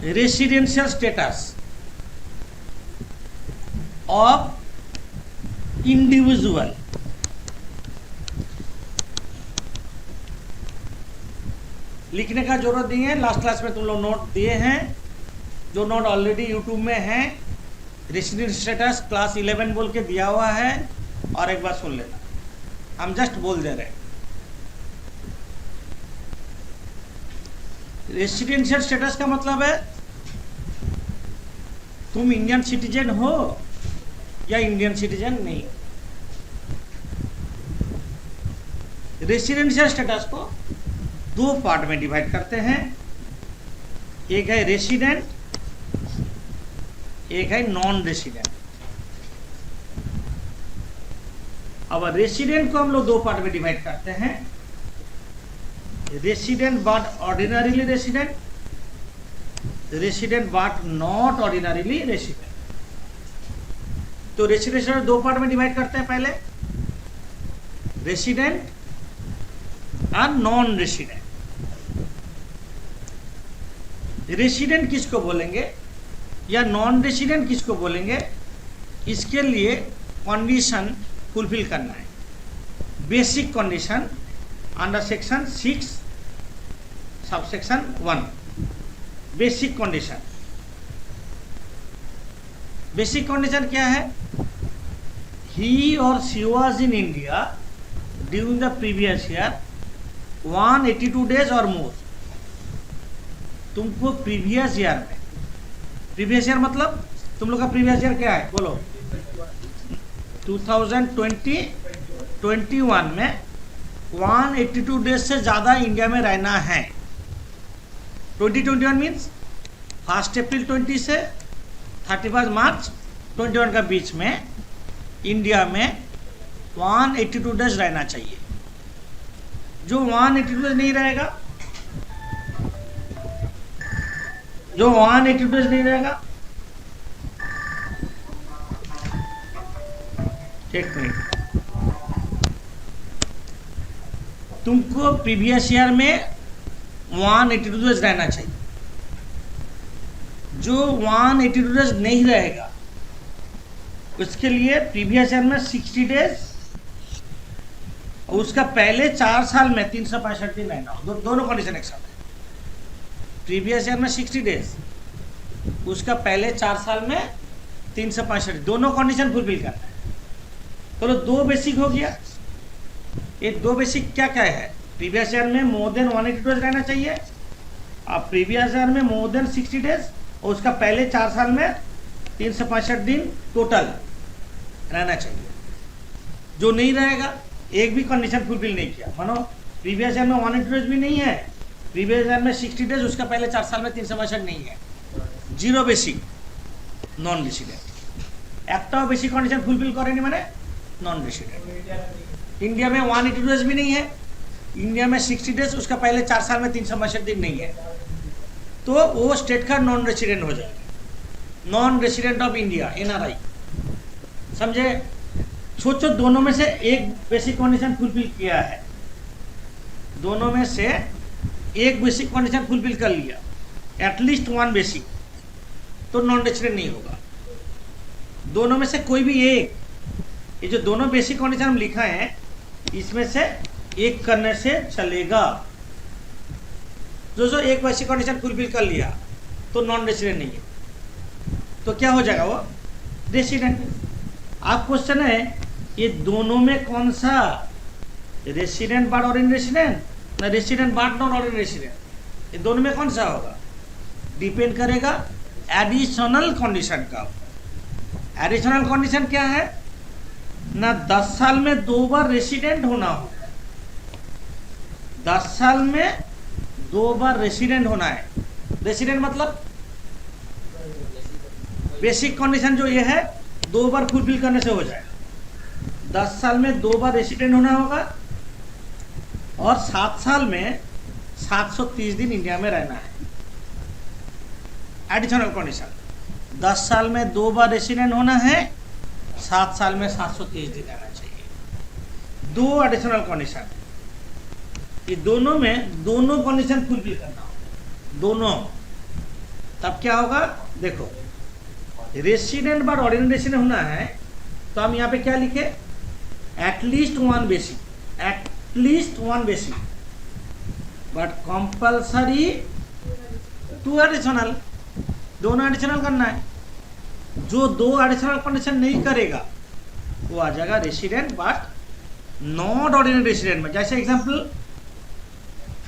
Residential status of individual लिखने का जरूरत नहीं है, लास्ट क्लास में तुम लोग नोट दिए हैं, जो नोट ऑलरेडी यूट्यूब में है। रेसिडेंशियल स्टेटस क्लास 11 बोल के दिया हुआ है, और एक बार सुन लेना, हम जस्ट बोल दे रहे हैं। रेसिडेंशियल स्टेटस का मतलब है तुम इंडियन सिटीजन हो या इंडियन सिटीजन नहीं। रेसिडेंशियल स्टेटस को दो पार्ट में डिवाइड करते हैं, एक है रेसिडेंट, एक है नॉन रेसिडेंट। अब रेसिडेंट को हम लोग दो पार्ट में डिवाइड करते हैं, resident but ordinarily resident, resident but not ordinarily resident. तो रेसिडेंशियल दो पार्ट में डिवाइड करते हैं, पहले रेसिडेंट और नॉन रेसिडेंट। रेसिडेंट किसको बोलेंगे या नॉन रेसिडेंट किसको बोलेंगे, इसके लिए कंडीशन फुलफिल करना है। Basic condition under section 6 subsection 1। Basic condition, basic condition क्या है? ही और she was in India during the previous year 182 days और मोर। तुमको प्रीवियस ईयर में, प्रीवियस ईयर मतलब तुम लोग का प्रीवियस ईयर क्या है बोलो? 2021 में 182 डेज से ज़्यादा इंडिया में रहना है। 2021 मीन्स 1 अप्रैल 20 से 31 मार्च 21 का बीच में इंडिया में 182 डेज रहना चाहिए। जो 182 डेज नहीं रहेगा, जो 182 डेज नहीं रहेगा, एक मिनट, तुमको प्रीवियस ईयर में 182 डेज रहना चाहिए। जो 182 डेज नहीं रहेगा उसके लिए प्रीवियस ईयर में 60 डेज और उसका पहले 4 साल में 365 दिन रहना हो। दोनों कंडीशन एक साथ है। प्रीवियस ईयर में 60 डेज, उसका पहले 4 साल में 365, दोनों कंडीशन फुलफिल करना है। तो दो बेसिक हो गया। ये दो बेसिक क्या क्या है? प्रीवियस ईयर में मोर देन 180 डेज रहना चाहिए, और प्रीवियस ईयर में मोर देन 60 डेज, और उसका पहले 4 साल में 365 दिन टोटल रहना चाहिए। जो नहीं रहेगा, एक भी कंडीशन फुलफिल नहीं किया, मानो प्रीवियस ईयर में 180 डेज भी नहीं है, प्रीवियस ईयर में 60 डेज, उसका पहले 4 साल में 365 नहीं है, जीरो बेसिक, नॉन रेसिडेंट। एकटाও बेसिक कंडीशन फुलफिल करेनी माने नॉन रेसिडेंट। इंडिया में 180 डेज भी नहीं है, इंडिया में 60 डेज, उसका पहले 4 साल में 365 दिन नहीं है, तो वो स्टेट का नॉन रेसिडेंट हो जाएगा, non resident of India, NRI। समझे? सोचो दोनों में से एक बेसिक कंडीशन फुलफिल किया है, दोनों में से एक बेसिक कंडीशन फुलफिल कर लिया, एटलीस्ट वन बेसिक, तो नॉन रेसिडेंट नहीं होगा। दोनों में से कोई भी एक, ये जो दोनों बेसिक कंडीशन हम लिखा है, इसमें से एक करने से चलेगा। जो एक बेसिक कंडीशन फुलफिल कर लिया तो नॉन रेसिडेंट नहीं है, तो क्या हो जाएगा? वो रेसिडेंट। आप क्वेश्चन है ये दोनों में कौन सा, रेसिडेंट बट और इन रेसिडेंट, ना रेसिडेंट बट नॉट और इन रेसिडेंट, ये दोनों में कौन सा होगा? डिपेंड करेगा एडिशनल कंडीशन का। एडिशनल कंडीशन क्या है? ना 10 साल में 2 बार रेसिडेंट होना हो, 10 साल में 2 बार रेसिडेंट होना है। रेसिडेंट मतलब बेसिक कंडीशन जो ये है 2 बार फुलफिल करने से हो जाएगा। 10 साल में 2 बार रेसिडेंट होना होगा, और 7 साल में 730 दिन इंडिया में रहना है। एडिशनल कंडीशन, 10 साल में 2 बार रेसिडेंट होना है, 7 साल में 730 दिन रहना चाहिए। 2 एडिशनल कंडीशन, ये दोनों में दोनों कंडीशन फुलफिल करना हो, दोनों। तब क्या होगा, देखो रेसिडेंट बट ऑर्डिनरी रेसिडेंट होना है तो हम यहाँ पे क्या लिखे, at least one basic, at least one basic but compulsory two additional, दोनों एडिशनल करना है। जो दो एडिशनल कंडीशन नहीं करेगा वो आ जाएगा resident but not ordinary resident में। जैसे example,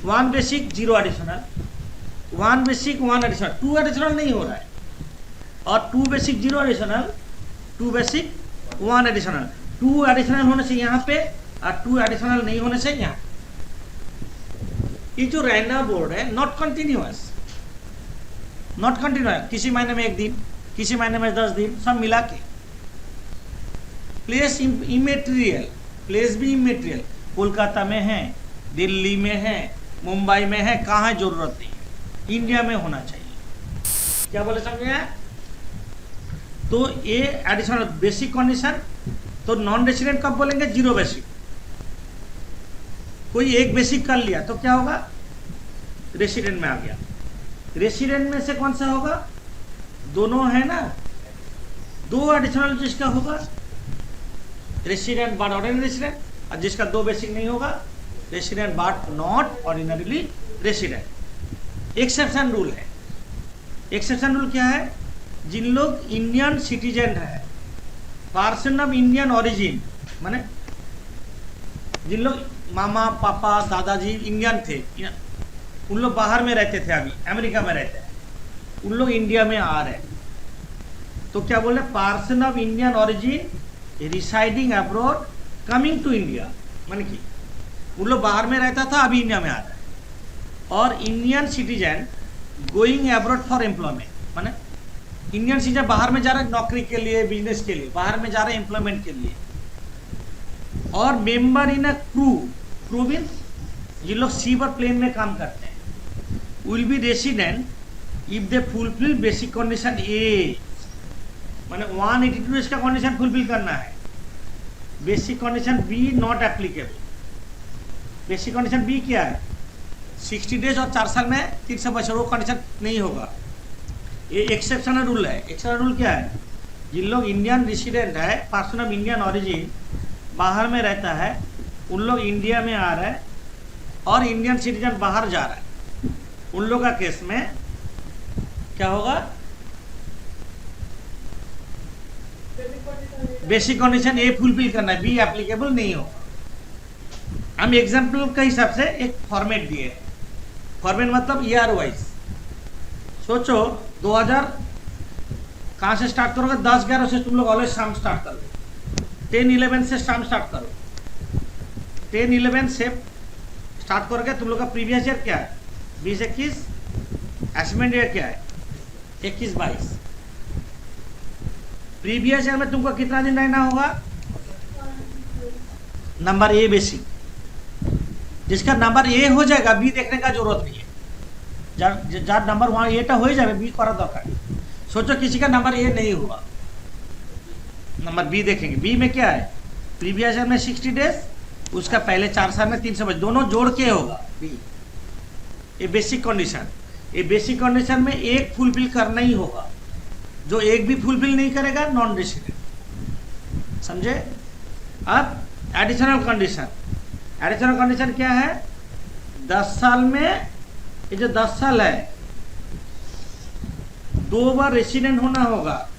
one basic zero additional, one basic one additional, two additional नहीं हो रहा है, और two basic zero additional, two basic one additional, two additional होने से यहाँ पे और टू एडिशनल नहीं होने से यहाँ। ये जो रैंडम बोर्ड है नॉट कंटिन्यूअस, नॉट कंटिन्यूअस, किसी महीने में एक दिन, किसी महीने में 10 दिन, सब मिला के। प्लेस इमेटेरियल, प्लेस भी इमेटेरियल, कोलकाता में है, दिल्ली में है, मुंबई में है, कहाँ जरूरत नहीं है, इंडिया में होना चाहिए। क्या बोले समझे? तो ये एडिशनल बेसिक कंडीशन। तो नॉन रेसिडेंट कब बोलेंगे? Zero basic. कोई एक बेसिक कर लिया तो क्या होगा, रेसिडेंट में आ गया। रेसिडेंट में से कौन सा होगा, दोनों है ना, दो एडिशनल जिसका होगा रेसिडेंट बट ऑर्डिनरी रेसिडेंट, और जिसका दो बेसिक नहीं होगा resident but not ordinarily resident. Exception rule है। एक्सेप्शन रूल क्या है, जिन लोग इंडियन सिटीजन है, पर्सन ऑफ इंडियन ओरिजिन, माने जिन लोग मामा पापा दादाजी इंडियन थे, उन लोग बाहर में रहते थे, अभी अमेरिका में रहते हैं, उन लोग इंडिया में आ रहे हैं, तो क्या बोले, person of Indian origin residing abroad coming to India, माने कि उन लोग बाहर में रहता था, अभी इंडिया में आ रहा है। और Indian citizen going abroad for employment, माने इंडियन सिटीजन बाहर में जा रहे हैं नौकरी के लिए, बिजनेस के लिए, बाहर में जा रहे हैं एम्प्लॉयमेंट के लिए। और member in a crew, crew mean जिन लोग सी और प्लेन में काम करते हैं, will be resident if they fulfil basic condition A, माने 182 इसका कंडीशन फुलफिल करना है। Basic condition B not applicable. Basic condition B क्या है, 60 डेज और 4 साल में 300 बच्चे, वो कंडीशन नहीं होगा। ये एक्सेप्शनल रूल है। एक्सेप्शनल रूल क्या है, जिन लोग इंडियन रेसिडेंट है, पर्सन ऑफ इंडियन ओरिजिन, बाहर में रहता है, उन लोग इंडिया में आ रहा है और इंडियन सिटीजन बाहर जा रहा है, उन लोग का केस में क्या होगा, बेसिक कंडीशन ए फुलफिल करना है, बी एप्लीकेबल नहीं होगा। हम एग्जाम्पल के हिसाब से एक फॉर्मेट दिए हैं। फॉर्मेट मतलब ईयर वाइज। सोचो 2000 कहाँ से स्टार्ट करोगे, 10-11 से तुम लोग ऑलवेज शाम स्टार्ट करो, 10-11 से शाम स्टार्ट करो, 10-11 से स्टार्ट करोगे। तुम लोग का प्रीवियस ईयर क्या है, 20-21, एस्टिमेट ईयर क्या है, 21-22। प्रीवियस ईयर में तुमको कितना दिन रहना होगा, नंबर ए बेसिक। जिसका नंबर ए हो जाएगा बी देखने का जरूरत नहीं है, जार नंबर वहाँ एटा हो जाए बी करा दरकार। सोचो किसी का नंबर ए नहीं हुआ, नंबर बी देखेंगे। बी में क्या है, प्रीवियस ईयर में 60 डेज, उसका पहले 4 साल में 300 बजे, दोनों जोड़ के होगा बी। ये बेसिक कंडीशन। ये बेसिक कंडीशन में एक फुलफिल करना ही होगा, जो एक भी फुलफिल नहीं करेगा नॉन रेसिडेंट। समझे? अब एडिशनल कंडीशन। एडिशनल कंडीशन क्या है, 10 साल में, ये जो 10 साल है 2 बार रेसिडेंट होना होगा,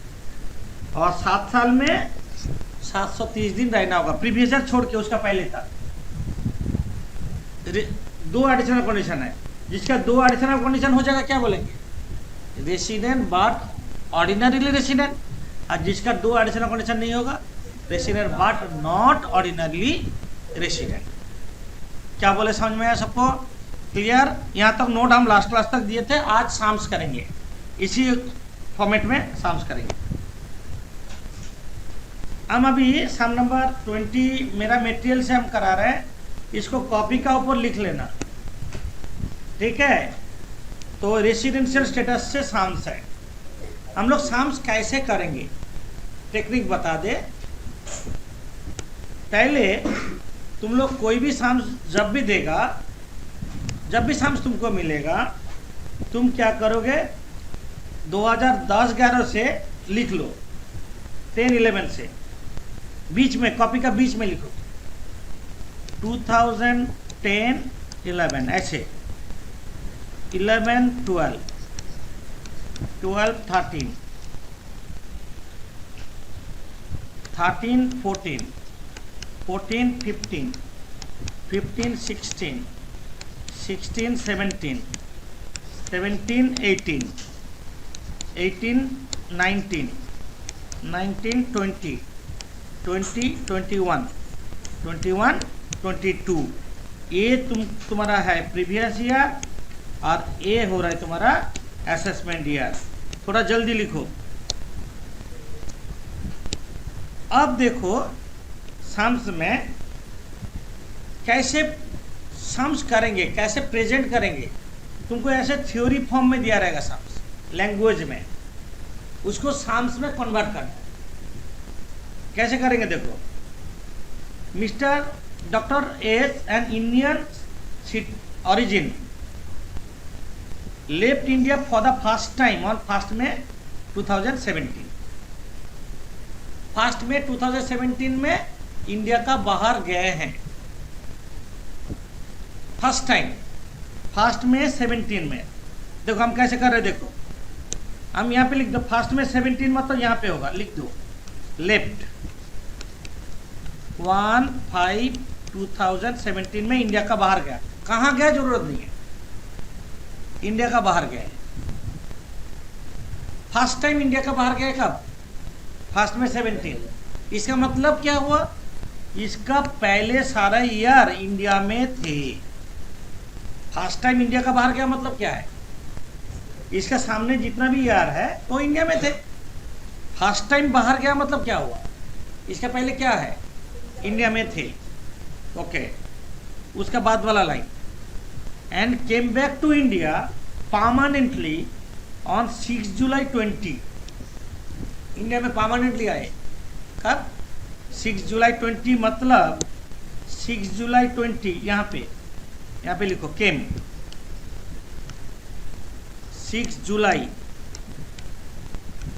और 7 साल में 730 दिन रहना होगा, प्रीवियस ईयर छोड़ के, उसका पहले था। 2 एडिशनल कंडीशन है। जिसका 2 एडिशनल कंडीशन हो जाएगा क्या बोलेंगे, रेसिडेंट बट ऑर्डिनरीली रेसिडेंट। और जिसका 2 एडिशनल कंडीशन नहीं होगा, resident but not ordinarily resident. क्या बोले, समझ में आया सबको? क्लियर? यहाँ तक नोट हम लास्ट क्लास तक दिए थे, आज साम्स करेंगे, इसी फॉर्मेट में साम्स करेंगे। हम अभी सम नंबर 20 मेरा मटेरियल से हम करा रहे हैं, इसको कॉपी का ऊपर लिख लेना, ठीक है? तो रेसिडेंशियल स्टेटस से साम्स है। हम लोग साम्स कैसे करेंगे, टेक्निक बता दे। पहले तुम लोग कोई भी साम्स जब भी देगा, जब भी साम्स तुमको मिलेगा, तुम क्या करोगे, 2010-11 से लिख लो, 10-11 से बीच में, कॉपी का बीच में लिखो, 2010-11 ऐसे, 11, 12, 12, 13, 13, 14, 14, 15, 15, 16, 16, 17, 17, 18, 18, 19, 19, 20, 20, 21, 21, 22। ये तुम्हारा है प्रीवियस ईयर और ये हो रहा है तुम्हारा असेसमेंट ईयर। थोड़ा जल्दी लिखो। अब देखो सम्स में कैसे सम्स करेंगे, कैसे प्रेजेंट करेंगे। तुमको ऐसे थ्योरी फॉर्म में दिया रहेगा सम्स, लैंग्वेज में, उसको सम्स में कन्वर्ट करना है। कैसे करेंगे देखो, mister doctor S an Indian origin left India for the first time on 1st May 2017। 1st May 2017 में इंडिया का बाहर गए हैं, फर्स्ट टाइम 1st May 17 में। देखो हम कैसे कर रहे हैं, देखो हम यहाँ पे लिख दो 1st May 17 मतलब यहाँ पे होगा, लिख दो लेफ्ट 1/5/2017 में इंडिया का बाहर गया। कहाँ गया जरूरत नहीं है, इंडिया का बाहर गया। फर्स्ट टाइम इंडिया का बाहर गया कब, 1st May 17। इसका मतलब क्या हुआ, इसका पहले सारा ईयर इंडिया में थे। फर्स्ट टाइम इंडिया का बाहर गया मतलब क्या है, इसका सामने जितना भी ईयर है वो इंडिया में थे। फर्स्ट टाइम बाहर गया मतलब क्या हुआ, इसका पहले क्या है, इंडिया में थे। ओके, उसका बाद वाला line, and came back to India permanently on 6 July 20। India में परमानेंटली आए कब, 6 जुलाई 20 मतलब 6 जुलाई 20 यहाँ पे लिखो केम, 6 जुलाई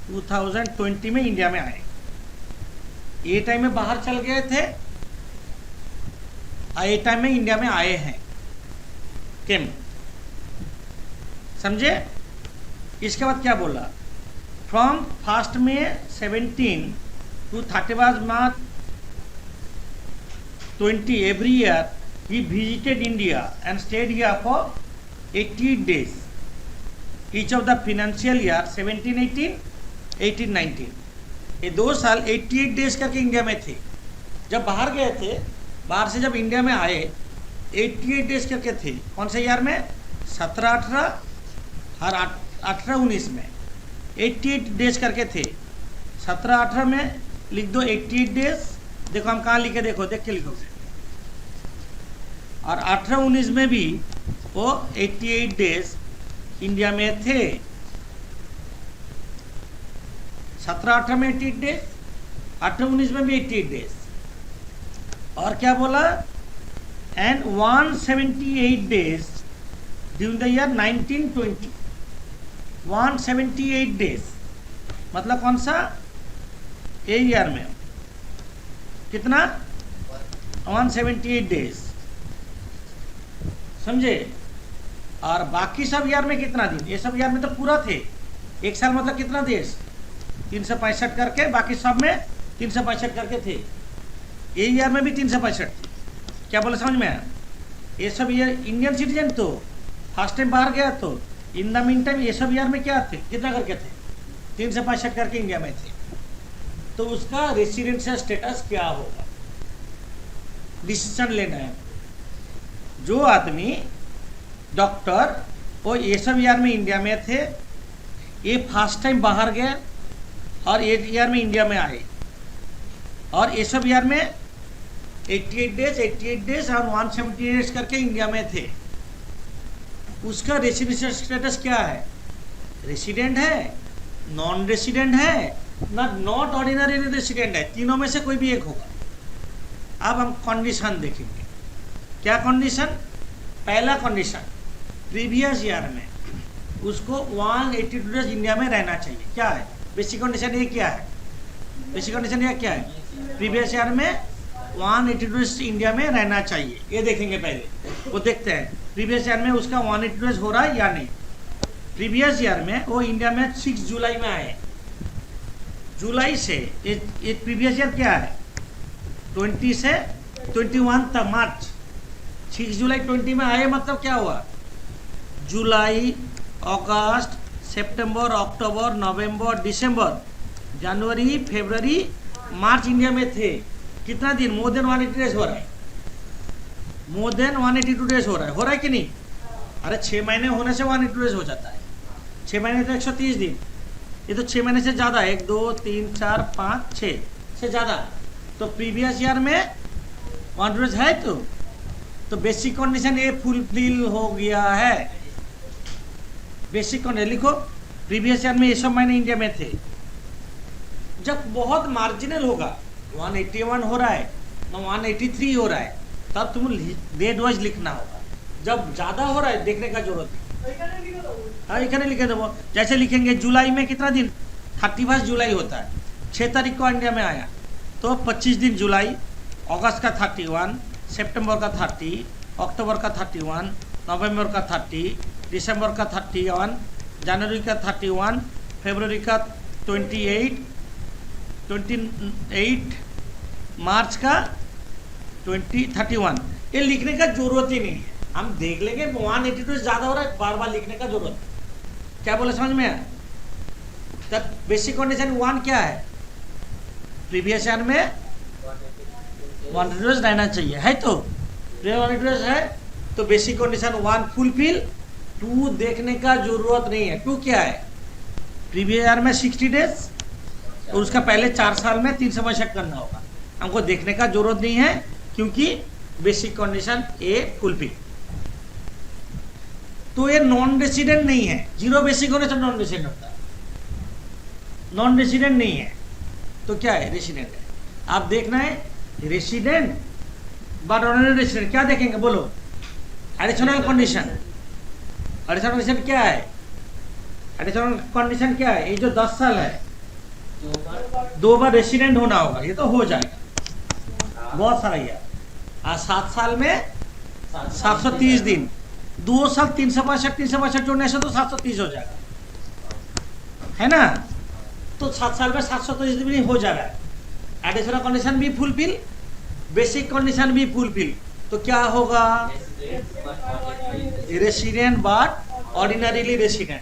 2020 में इंडिया में आए। ये टाइम में बाहर चल गए थे, ये टाइम में इंडिया में आए हैं, केम। समझे। इसके बाद क्या बोला, from 1st May 17 to 31st March 20 every year he visited India and stayed here for 88 days each of the financial year 17-18, 18-19। ये 2 साल 88 डेज करके इंडिया में थे। जब बाहर गए थे, बाहर से जब इंडिया में आए 88 डेज करके थे। कौन से ईयर में, 17-18 और 18-19 में 88 डेज करके थे। 17-18 में लिख दो 88 डेज, देखो हम कहाँ लिखे, देखो देख के लिखोगे। और 18-19 में भी वो 88 डेज इंडिया में थे। 17-18 में 88 डेज, 18-19 में भी 88 डेज। और क्या बोला, and 178 days during the year 1920। 178 days मतलब कौन सा, ए ईयर में कितना, 178 डेज। समझे। और बाकी सब ईयर में कितना दिन, ये सब ईयर में तो पूरा थे। एक साल मतलब कितना देश, 365 करके, बाकी सब में 365 करके थे। ये ईयर में भी 365 थे। क्या बोले समझ में आया। ये सब ईयर इंडियन सिटीजन तो फर्स्ट टाइम बाहर गया, तो इन द मीन टाइम ये सब ईयर में क्या थे, कितना करके थे, 365 करके इंडिया में थे। तो उसका रेसिडेंशियल स्टेटस क्या होगा, डिसीजन लेना है। जो आदमी डॉक्टर वो ये सब ईयर में इंडिया में थे, ये फर्स्ट टाइम बाहर गए और ये ईयर में इंडिया में आए, और ये सब ईयर में 88 डेज और 170 डेज करके इंडिया में थे। उसका रेसिडेंशियल स्टेटस क्या है, रेसिडेंट है, नॉन रेसिडेंट है, ना नॉट ऑर्डिनरी रेसिडेंट है। तीनों में से कोई भी एक होगा। अब हम कंडीशन देखेंगे। क्या कंडीशन, पहला कंडीशन, प्रीवियस ईयर में उसको 182 डेज इंडिया में रहना चाहिए। क्या है बेसिक कंडीशन? ये क्या है बेसिक कंडीशन? ये क्या है? प्रीवियस ईयर में 182 डेज इंडिया में रहना चाहिए। ये देखेंगे पहले, वो देखते हैं प्रीवियस ईयर में उसका 182 डेज हो रहा है या नहीं। प्रीवियस ईयर में वो इंडिया में 6 जुलाई में आए, जुलाई से ये प्रीवियस ईयर क्या है 20 से 21 तक मार्च, 6 जुलाई 20 में आए, मतलब क्या हुआ जुलाई, अगस्त, सितंबर, अक्टूबर, नवंबर, दिसंबर, जनवरी, फरवरी, मार्च इंडिया में थे। कितना दिन? मोर देन 180 डेज हो रहा है, मोर देन 182 डेज हो रहा है कि नहीं? अरे 6 महीने होने से 182 डेज हो जाता है। 6 महीने तो 130 दिन, ये तो 6 महीने से ज़्यादा, 1 2 3 4 5 6 से ज़्यादा। तो प्रीवियस ईयर में 182 डेज है, तो बेसिक कंडीशन ये फुलफिल हो गया है। बेसिक कंडीशन लिखो, प्रीवियस ईयर में ये सब महीने इंडिया में थे। जब बहुत मार्जिनल होगा, 181 हो रहा है, 183 हो रहा है, तब तुम डेट वाइज लिखना होगा। जब ज़्यादा हो रहा है देखने का जरूरत नहीं। हाँ इखने लिखे दो, जैसे लिखेंगे जुलाई में कितना दिन 31 जुलाई होता है, 6 तारीख को इंडिया में आया तो 25 दिन जुलाई, अगस्त का 31, सितंबर का 30, अक्टूबर का 31, नवंबर का 30, दिसंबर का 31, जनवरी का 31, फरवरी का 28, मार्च का 31। ये लिखने का जरूरत ही नहीं है, हम देख लेंगे 182 ज़्यादा हो रहा है, बार बार लिखने का जरूरत है। क्या बोले समझ में आया? तब बेसिक कंडीशन 1 क्या है? प्रीवियस ईयर में 182 रहना चाहिए, है तो 182 है, तो बेसिक कंडीशन 1 फुलफिल। 2 देखने का जरूरत नहीं है। 2 क्या है? प्रीवियस ईयर में 60 डेज और उसका पहले 4 साल में 365 करना होगा। हमको देखने का जरूरत नहीं है क्योंकि बेसिक कंडीशन ए फुलफिल। तो ये नॉन रेसिडेंट नहीं है, जीरो बेसिक होने से नॉन रेसिडेंट होता है, नॉन रेसिडेंट नहीं है तो क्या है? रेसिडेंट है। आप देखना है रेसिडेंट बट नॉन रेसिडेंट, क्या देखेंगे बोलो? Additional condition. एडिशनल कंडीशन क्या है? एडिशनल कंडीशन क्या है? ये जो 10 साल है 2 बार रेसिडेंट होना होगा, ये तो हो जाएगा, बहुत सारा ही है। 7 साल में 730 दिन, 2 साल 365 जोड़ने से तो 730 हो जाएगा, है ना? तो 7 साल में 730 दिन हो जा रहा है। एडिशनल कंडीशन भी फुलफिल, बेसिक कंडीशन भी फुलफिल, तो क्या होगा? रेसिडेंट बट ऑर्डिनरीली रेसिडेंट,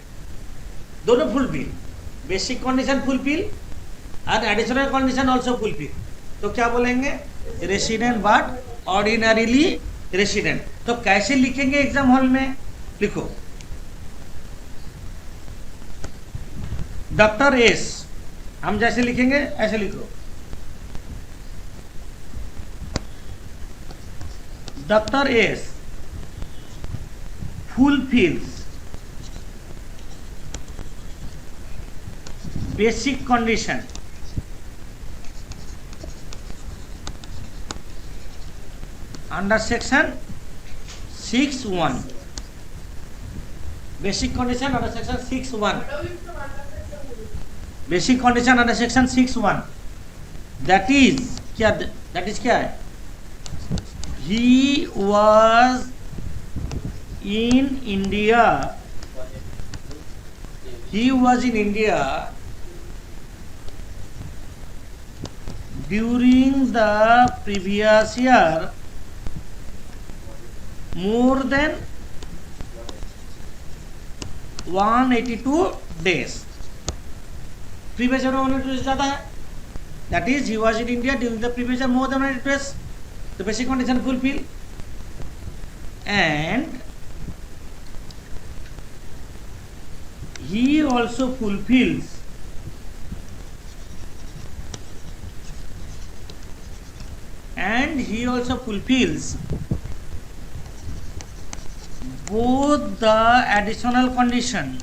दोनों फुलफिल। बेसिक कंडीशन फुलफिल और एडिशनल कंडीशन ऑल्सो फुलफिल, तो क्या बोलेंगे? Resident but ordinarily resident. तो कैसे लिखेंगे एग्जाम हॉल में? लिखो डॉक्टर एस, हम जैसे लिखेंगे ऐसे लिखो, doctor S fulfills basic condition under section 6(1). Basic condition under section 6(1). Basic condition under section 6(1). That is क्या? That is क्या है? He was in India. He was in India during the previous year more than 182 days. Previous year 182 days ज़्यादा है. That is, he was in India during the previous year more than 182 days. The basic condition fulfill. And he also fulfills both the additional condition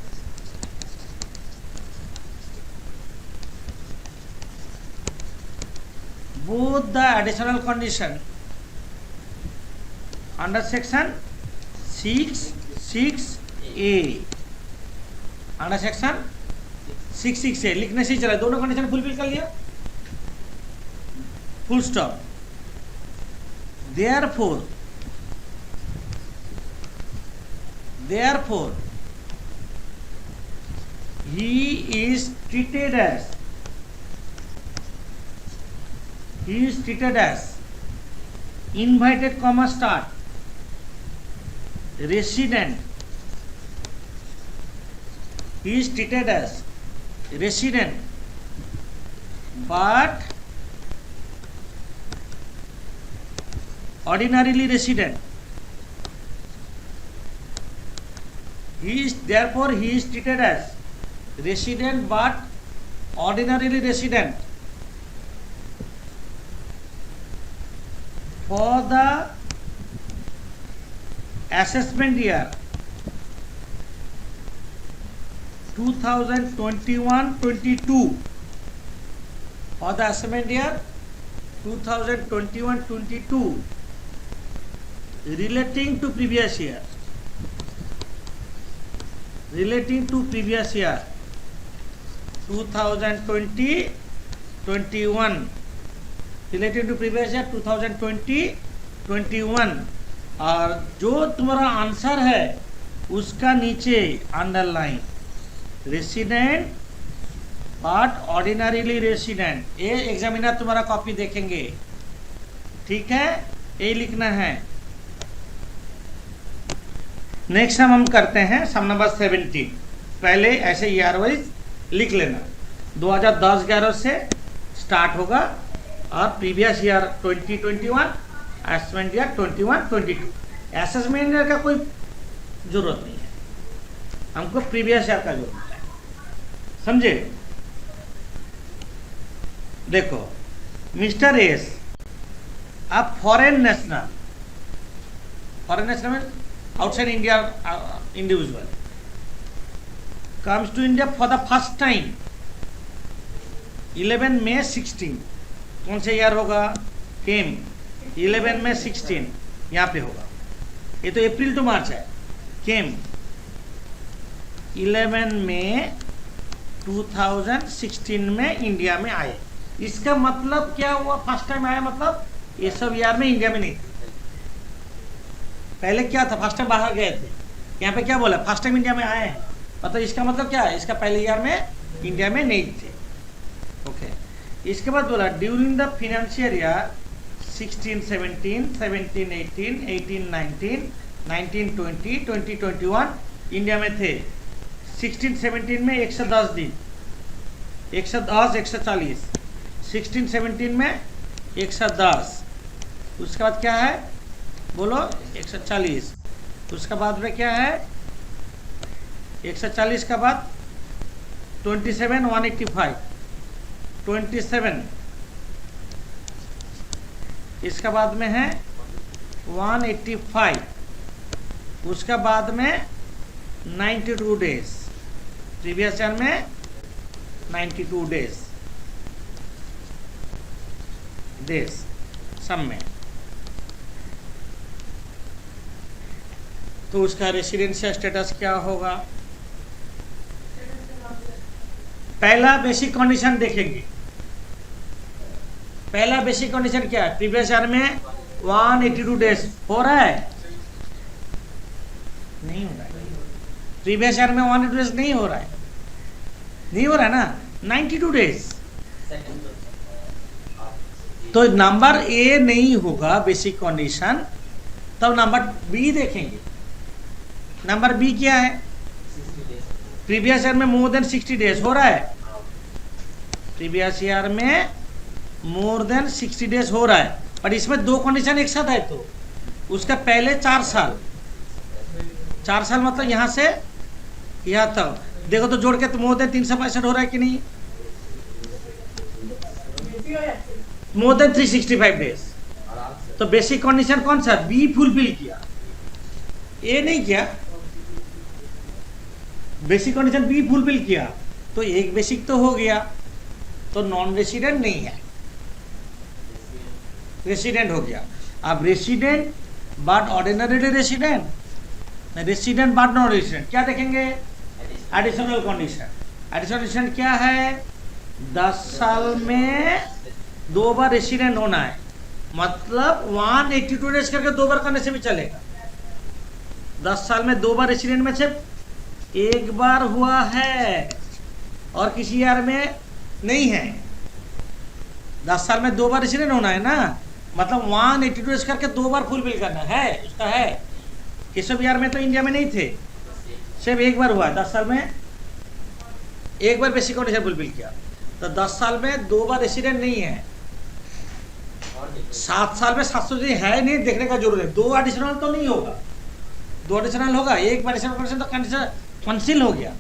under section 6(6)(a). Under section 66 है, लिखने से ही चला, दोनों condition fulfil कर लिया, full stop. Therefore he is treated as invited comma start resident. He is treated as resident but ordinarily resident. Therefore he is treated as resident but ordinarily resident for the assessment year 2021-22, for the assessment year 2021-22 relating to previous year 2020-21 relating to previous year 2020-21, और जो तुम्हारा answer है उसका नीचे underline resident but ordinarily resident, ये examiner तुम्हारा copy देखेंगे, ठीक है, ये लिखना है। नेक्स्ट हम करते हैं सम नंबर 17। पहले ऐसे ईयर वाइज लिख लेना, 2010-11 से स्टार्ट होगा और previous year 2021, assessment year 21-22। Assessment year का कोई जरूरत नहीं है, हमको प्रीवियस ईयर का जरूरत है, समझे। देखो मिस्टर एस अब फॉरेन नेशनल में outside India individual comes to India for the first time 11 May 16, कौन से ईयर होगा, केम 11 May 16 यहाँ पे होगा, ये तो अप्रैल टू मार्च है, केम 11 May 2016 में इंडिया में आए। इसका मतलब क्या हुआ, फर्स्ट टाइम आया मतलब ये सब ईयर में इंडिया में नहीं, पहले क्या था फर्स्ट टाइम बाहर गए थे, यहाँ पे क्या बोला फर्स्ट टाइम इंडिया में आए हैं, मतलब इसका मतलब क्या है, इसका पहले ईयर में इंडिया में नहीं थे। ओके, इसके बाद बोला during the financial year 16-17, 17-18, 18-19, 19-20, 20-21 India में थे। 16-17 में 110 दिन, 110, 140, 16-17 में 110, उसके बाद क्या है बोलो 140, उसका बाद में क्या है 140 का बाद 27, 185, 27, इसका बाद में है 185, उसका बाद में 92 डेज, प्रीवियस ईयर में 92 डेज सब में, तो उसका रेसिडेंशियल स्टेटस क्या होगा। पहला बेसिक कंडीशन देखेंगे, पहला बेसिक कंडीशन क्या है, प्रीवियस ईयर में 182 डेज हो रहा है, नहीं हो रहा है, प्रीवियस ईयर में 182 डेज नहीं हो रहा है, नहीं हो रहा है ना, 92 डेज, तो नंबर ए नहीं होगा बेसिक कंडीशन, तब नंबर बी देखेंगे। नंबर बी क्या है, प्रीवियस ईयर में मोर देन 60 डेज हो रहा है, प्रीवियस ईयर में मोर देन 60 डेज हो रहा है, पर इसमें दो कंडीशन एक साथ है, तो उसका पहले 4 साल मतलब यहाँ से यहाँ तक देखो तो जोड़ के तो मोर देन 365 हो रहा है कि नहीं, मोर देन 365 डेज, तो बेसिक कंडीशन कौन सा, बी फुलफिल किया, ए नहीं किया, बेसिक कंडीशन बी फुलफिल किया, तो एक बेसिक तो हो गया, तो नॉन रेसिडेंट नहीं है, रेसिडेंट हो गया। अब resident but ordinary resident, resident but non resident क्या देखेंगे, एडिशनल कंडीशन। एडिशनल कंडीशन क्या है? 10 साल में 2 बार रेसिडेंट होना है, मतलब 182 डेज करके 2 बार करने से भी चलेगा। 10 साल में 2 बार रेसिडेंट में सिर्फ 1 बार हुआ है और किसी ईयर में नहीं है। 10 साल में 2 बार रेसिडेंट होना है ना, मतलब 182 डेज करके 2 बार फुलफिल करना है, उसका है। केशव ईयर में तो इंडिया में नहीं थे, सिर्फ 1 बार हुआ है। 10 साल में 1 बार बेसिक कंडीशन फुलफिल किया, तो 10 साल में 2 बार रेसिडेंट नहीं है। 7 साल में 700 दिन है नहीं, देखने का जरूरत है। 2 एडिशनल तो नहीं होगा, 2 एडिशनल होगा, 1 बार एडिशनल कंडीशन तो कंडीशन कैंसिल हो गया।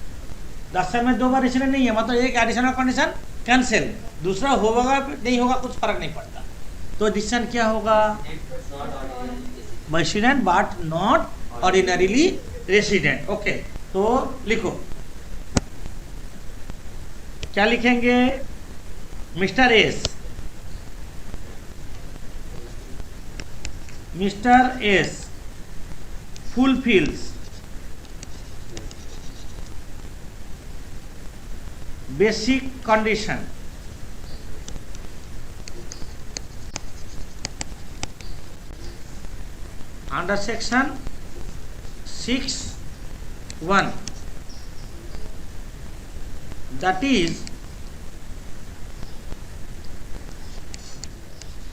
10 साल में 2 बार रेसिडेंट नहीं है, मतलब 1 एडिशनल कंडीशन कैंसिल, दूसरा होगा नहीं होगा कुछ फर्क नहीं पड़ता। तो डिसीजन क्या होगा? Resident but not ordinarily resident. Okay, तो लिखो, क्या लिखेंगे? Mister S, mister S fulfills basic condition under section 6(1), that is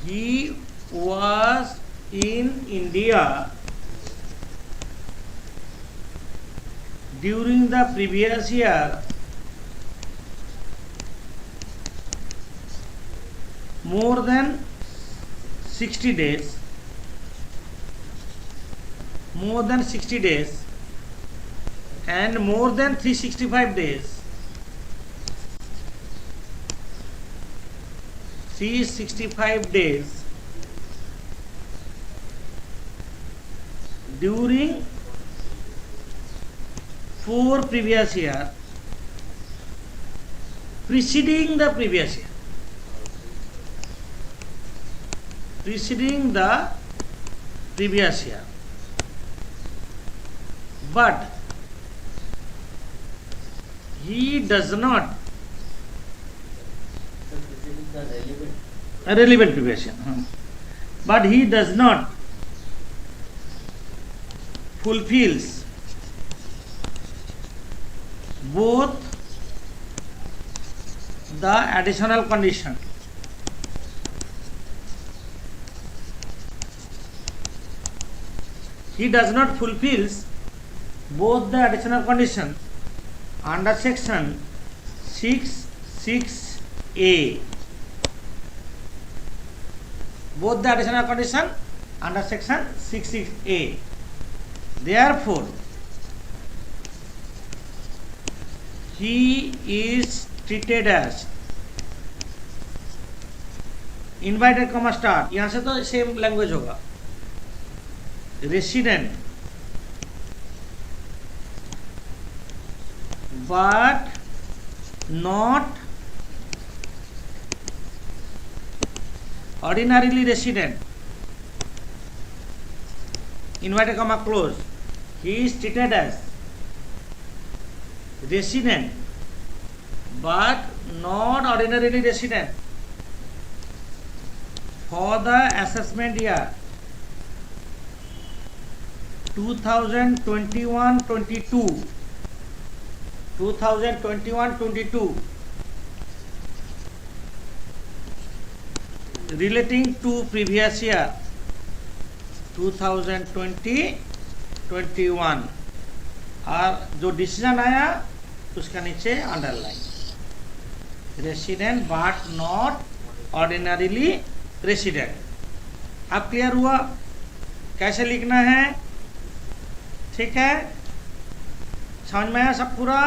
he was in India during the previous year more than 60 days, more than 60 days and more than 365 days, 365 days during 4 previous year preceding the previous year, preceding the previous year, but he does not relevant previous year, but he does not fulfills both the additional condition he does not fulfills both the additional conditions under section 6(6)(a), both the additional condition under section 6(6)(a, therefore he is treated as, inverted comma start, यहां से तो same language होगा, resident but not ordinarily resident, inverted comma close, he is treated as resident but not ordinarily resident for the assessment year 2021-22, 2021-22 relating to previous year 2020-21, और जो decision आया उसका नीचे underline, resident but not ordinarily resident. अब clear हुआ कैसे लिखना है? ठीक है, समझ में आया सब पूरा?